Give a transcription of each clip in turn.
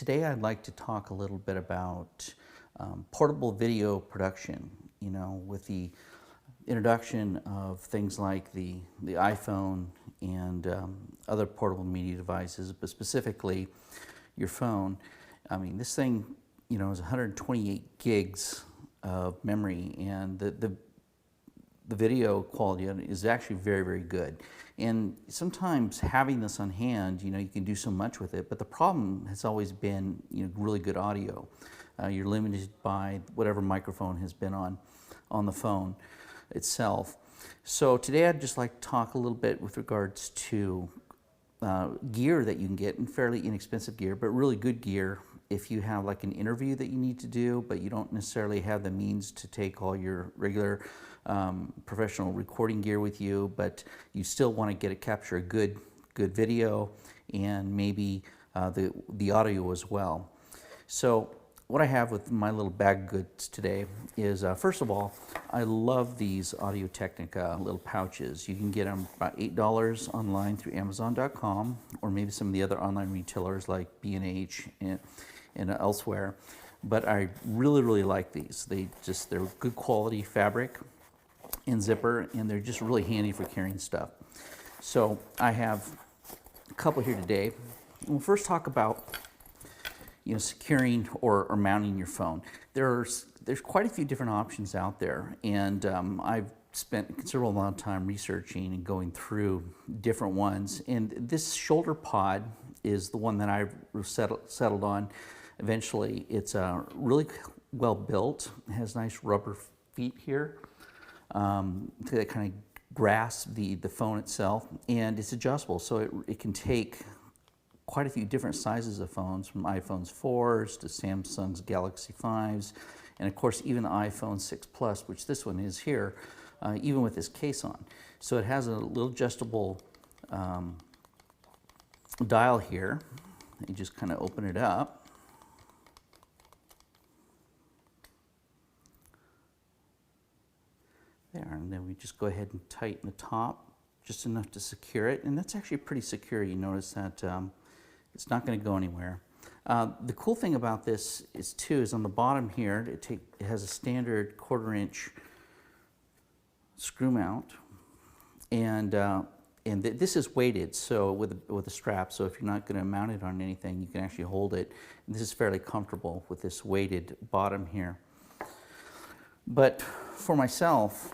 Today I'd like to talk a little bit about portable video production, with the introduction of things like the iPhone and other portable media devices, but specifically your phone. I mean, this thing, is 128 gigs of memory, and the video quality is actually very, very good. And sometimes having this on hand, you can do so much with it, but the problem has always been, really good audio. You're limited by whatever microphone has been on the phone itself. So today I'd just like to talk a little bit with regards to gear that you can get, and fairly inexpensive gear, but really good gear if you have like an interview that you need to do, but you don't necessarily have the means to take all your regular professional recording gear with you, but you still want to capture a good video and maybe the audio as well. So what I have with my little bag of goods today is, first of all, I love these Audio-Technica little pouches. You can get them about $8 online through Amazon.com, or maybe some of the other online retailers like B&H and elsewhere. But I really, really like these. They're good quality fabric and zipper, and they're just really handy for carrying stuff. So I have a couple here today. We'll first talk about securing or mounting your phone. There's quite a few different options out there, and I've spent a considerable amount of time researching and going through different ones. And this shoulder pod is the one that I've settled on eventually. It's really well built. It has nice rubber feet here that kind of grasp the phone itself, and it's adjustable, so it can take quite a few different sizes of phones, from iPhones 4s to Samsung's Galaxy 5s, and of course even the iPhone 6 Plus, which this one is here, even with this case on. So it has a little adjustable dial here. You just kind of open it up. There, and then we just go ahead and tighten the top just enough to secure it, and that's actually pretty secure. You notice that it's not going to go anywhere. The cool thing about this is on the bottom here, it has a standard 1/4-inch screw mount, and this is weighted, so with a strap. So if you're not going to mount it on anything, you can actually hold it. And this is fairly comfortable with this weighted bottom here. But for myself,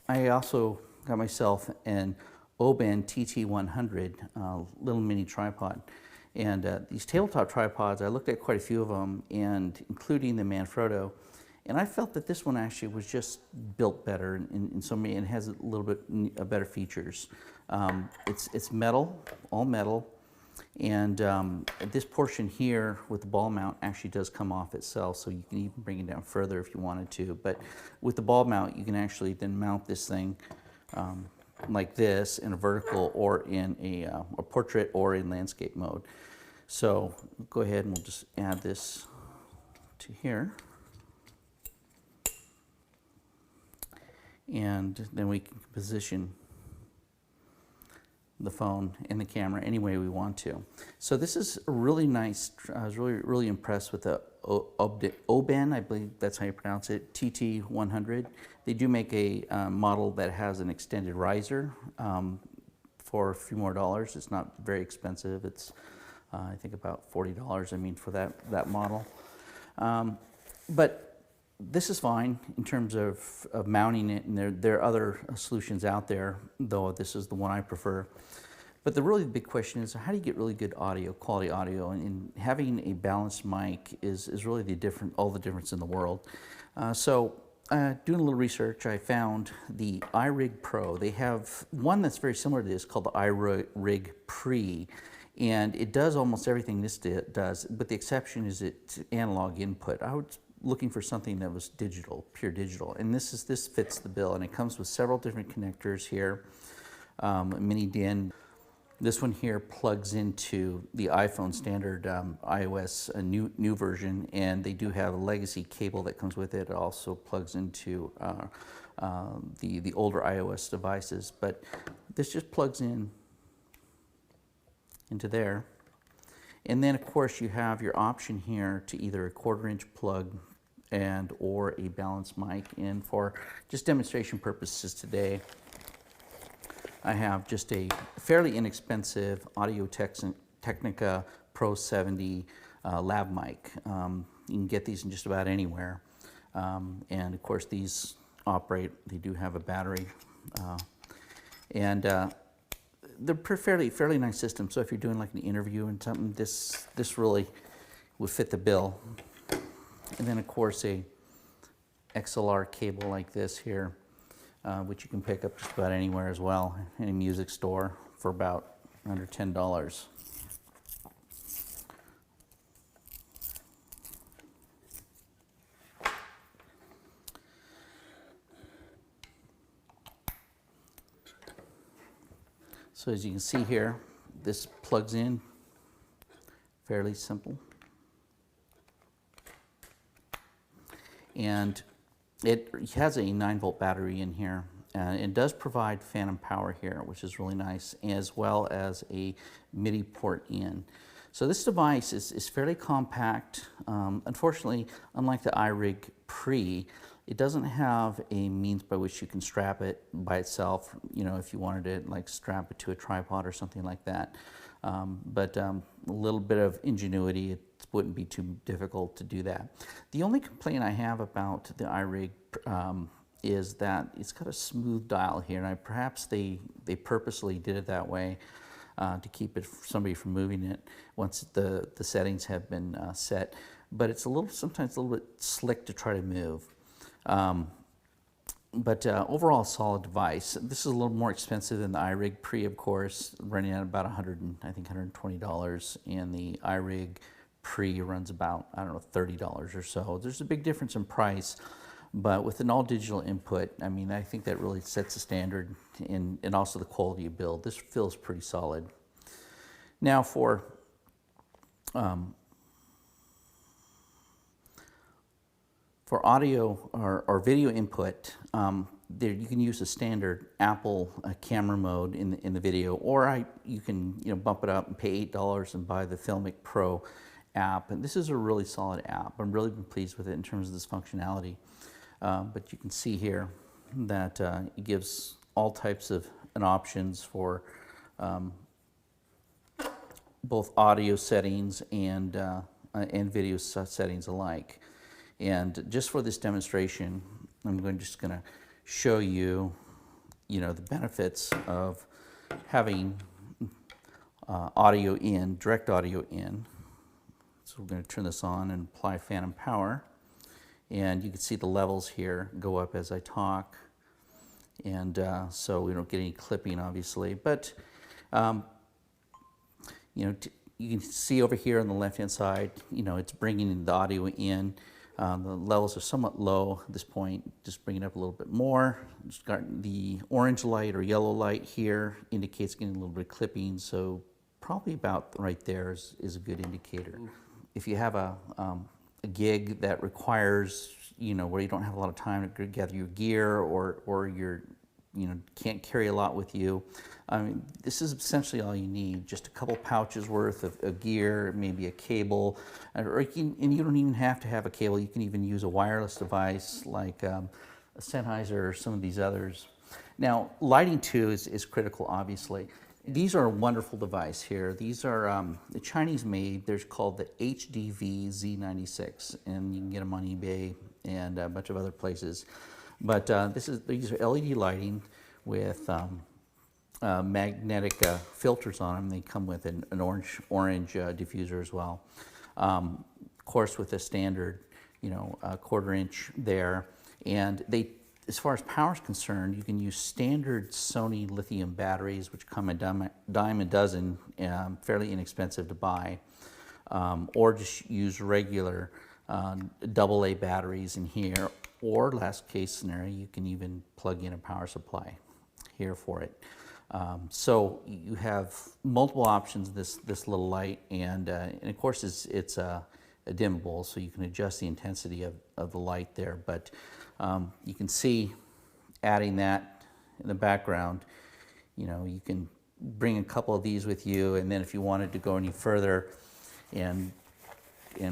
I also got myself an Oben TT100 little mini tripod. And these tabletop tripods, I looked at quite a few of them, and including the Manfrotto, and I felt that this one actually was just built better in so many, and has a little bit better features. It's metal, all metal, and this portion here with the ball mount actually does come off itself, so you can even bring it down further if you wanted to. But with the ball mount, you can actually then mount this thing like this in a vertical, or in a portrait, or in landscape mode. So go ahead and we'll just add this to here. And then we can position the phone and the camera any way we want to. So this is a really nice, I was really impressed with the Oben, I believe that's how you pronounce it, TT100. They do make a model that has an extended riser for a few more dollars. It's not very expensive. It's I think about $40, for that model. But this is fine in terms of mounting it, and there are other solutions out there, though this is the one I prefer. But the really big question is, how do you get really good audio, quality audio? And having a balanced mic is really all the difference in the world. So doing a little research, I found the iRig Pro. They have one that's very similar to this called the iRig Pre, and it does almost everything this does, but the exception is it's analog input. I was looking for something that was digital, pure digital, and this fits the bill, and it comes with several different connectors here, mini DIN. This one here plugs into the iPhone standard iOS, a new version, and they do have a legacy cable that comes with it. It also plugs into the older iOS devices, but this just plugs into there, And then of course you have your option here to either a 1/4-inch plug and or a balanced mic. And for just demonstration purposes today, I have just a fairly inexpensive Audio-Technica Pro 70 lab mic. You can get these in just about anywhere. And of course these operate, they do have a battery. They're fairly nice system. So if you're doing like an interview and something, this really would fit the bill. And then of course a XLR cable like this here, which you can pick up just about anywhere as well, any music store for about under $10. So as you can see here, this plugs in, fairly simple. And it has a 9-volt battery in here. It does provide phantom power here, which is really nice, as well as a MIDI port in. So this device is fairly compact. Unfortunately, unlike the iRig Pre, it doesn't have a means by which you can strap it by itself, you know, if you wanted to like strap it to a tripod or something like that. But a little bit of ingenuity, it wouldn't be too difficult to do that. The only complaint I have about the iRig is that it's got a smooth dial here, and perhaps they purposely did it that way to keep it somebody from moving it once the settings have been set. But it's sometimes a little bit slick to try to move. But overall, solid device. This is a little more expensive than the iRig Pre, of course, running at about $120, and the iRig Pre runs about, I don't know, $30 or so. There's a big difference in price, but with an all-digital input, I mean, I think that really sets the standard, and also the quality of build. This feels pretty solid. Now for audio or video input, there you can use a standard Apple camera mode in the video, or you can bump it up and pay $8 and buy the Filmic Pro app. And this is a really solid app. I'm really been pleased with it in terms of this functionality. But you can see here that it gives all types of options for both audio settings and video settings alike. And just for this demonstration, I'm just going to show you, the benefits of having audio in, direct audio in. So we're going to turn this on and apply phantom power. And you can see the levels here go up as I talk. And so we don't get any clipping, obviously. But, you can see over here on the left-hand side, it's bringing the audio in. The levels are somewhat low at this point. Just bring it up a little bit more. Just got the orange light or yellow light here indicates getting a little bit of clipping. So probably about right there is a good indicator. If you have a gig that requires, where you don't have a lot of time to gather your gear, or you're, can't carry a lot with you, I mean, this is essentially all you need. Just a couple pouches worth of gear, maybe a cable, and you don't even have to have a cable. You can even use a wireless device like a Sennheiser or some of these others. Now, lighting too is critical, obviously. These are a wonderful device here. These are the Chinese made. They're called the HDV Z96, and you can get them on eBay and a bunch of other places. But these are LED lighting with magnetic filters on them. They come with an orange diffuser as well. Of course, with a standard, 1/4 inch there, and as far as power is concerned, you can use standard Sony lithium batteries, which come a dime a dozen, fairly inexpensive to buy, or just use regular AA batteries in here, or last case scenario, you can even plug in a power supply here for it. So you have multiple options, this little light, and of course it's a dimmable, so you can adjust the intensity of the light there. But you can see, adding that in the background, you can bring a couple of these with you, and then if you wanted to go any further, and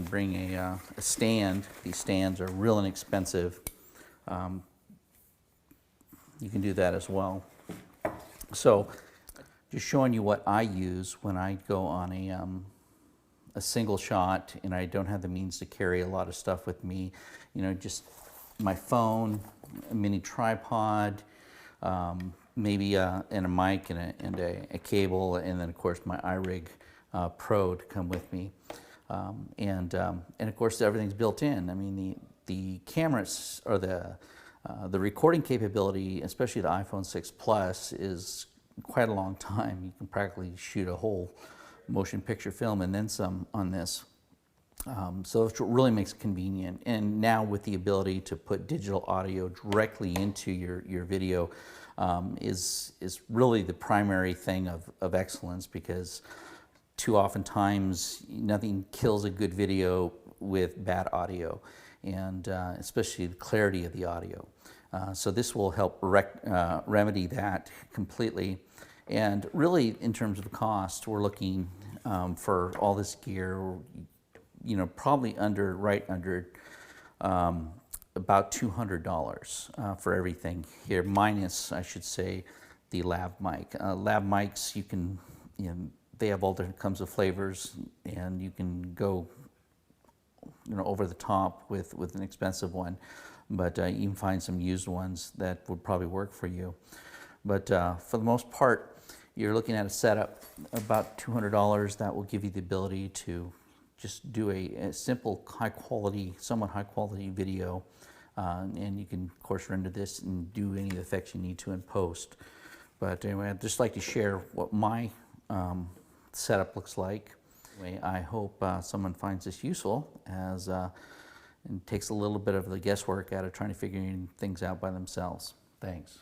bring a stand. These stands are real inexpensive. You can do that as well. So just showing you what I use when I go on a single shot and I don't have the means to carry a lot of stuff with me. You know, just my phone, a mini tripod, maybe and a mic and a cable, and then of course my iRig Pro to come with me. And of course everything's built in. I mean, the cameras or the recording capability, especially the iPhone 6 Plus, is quite a long time. You can practically shoot a whole motion picture film and then some on this. So it really makes it convenient. And now with the ability to put digital audio directly into your video is really the primary thing of excellence, because too often times nothing kills a good video with bad audio, and especially the clarity of the audio. So this will help remedy that completely. And really, in terms of cost, we're looking for all this gear, you know, probably right under about $200 for everything here, minus, I should say, the lav mic. Lav mics, you can, you know, they have all different kinds of flavors, and you can go, you know, over the top with an expensive one, but you can find some used ones that would probably work for you. But for the most part, you're looking at a setup about $200 that will give you the ability to just do a simple, somewhat high quality video, and you can of course render this and do any effects you need to in post. But anyway, I'd just like to share what my setup looks like. Anyway, I hope someone finds this useful, as and takes a little bit of the guesswork out of trying to figure things out by themselves. Thanks.